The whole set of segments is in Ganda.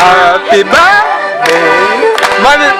Happy birthday, mommy.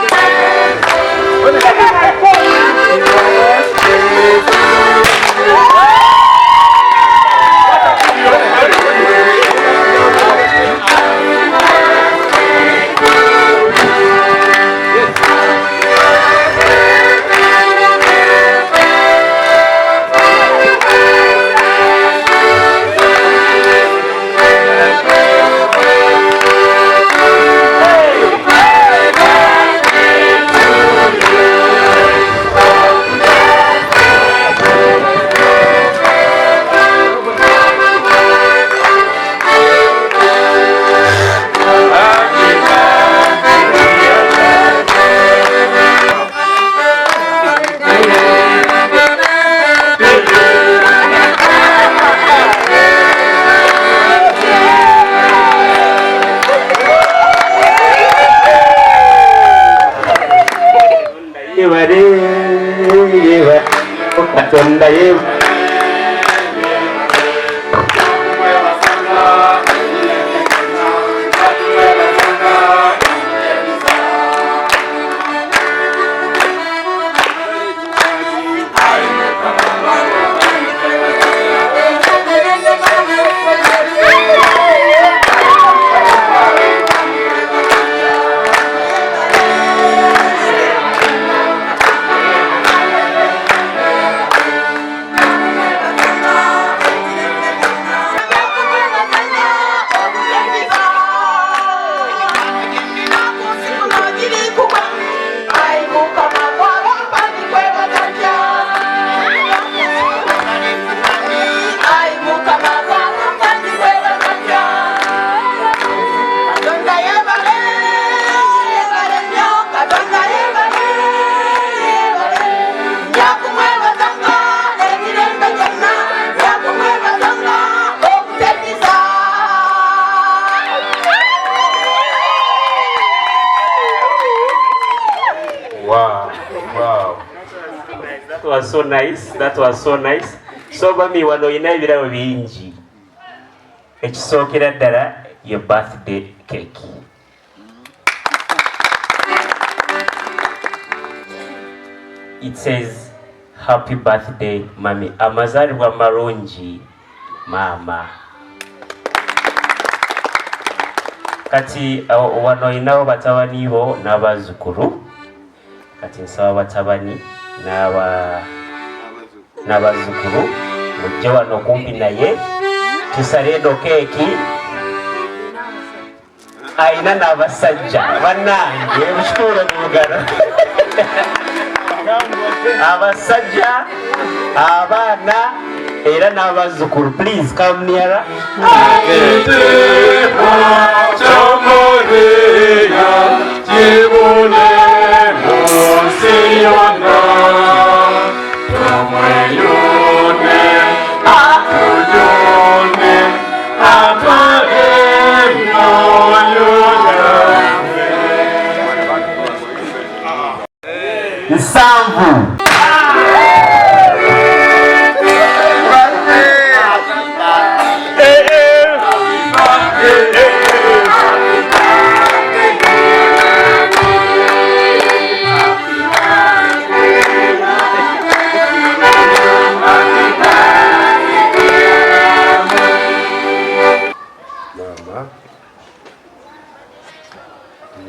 So nice. That was so nice. So bami wano ina ebirabo bingi. Ekisookera ddala your birthday cake. It says happy birthday mami. Amazaalibwa marungi mama. Kati wano inawo batabani bo n'abazzukulu. Kati nsaba batabani n'abazzukulu mujje wano kumpi naye tusale eno keeki. Ayina n'abasajja bannange ebikituulo bibugano abasajja abaana era n'abazzukulu. Please come nearer. Nsanvu.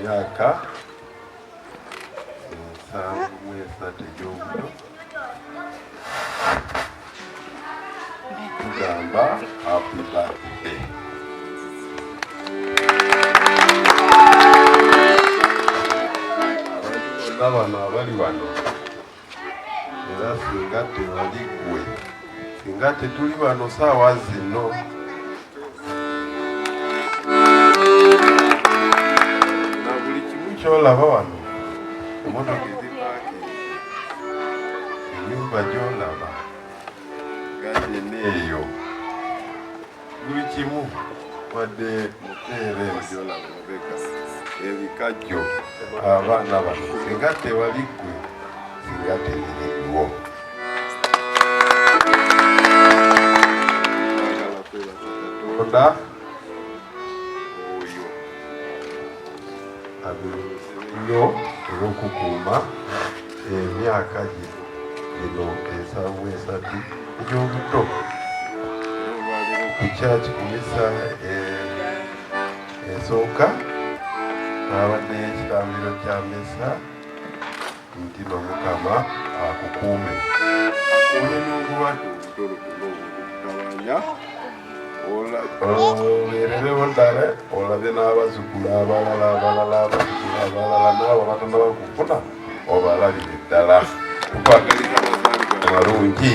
Myaka nsanvu mu esatu egy'obuto tugamba happy birthday. Abantu bonna bano abali wano era singa tewali ggwe, singa tetuli wano saawa zino, kyolaba wano emotoka ezipaaki ennyumba gyolaba ganyene eyo buli kimu wadde muteere gyolaba mabega ebikajjo abaana bano singa tewali ggwe singa tebiriwo. Katonda oyo abiro olw'okukuuma emyaka gye gino ensanvu esatu egy'obuto ku kyaki ku misa esooka twabadde ekitambiro kya misa nti n'Omukama akukuume akuume n'obulwadde obutolo buno obeererewo ddala olabye n'abazzukulu abalala abazzukulu abalala n'abo abatannaba kufuna obalabire ddala tukwagaliza amalungi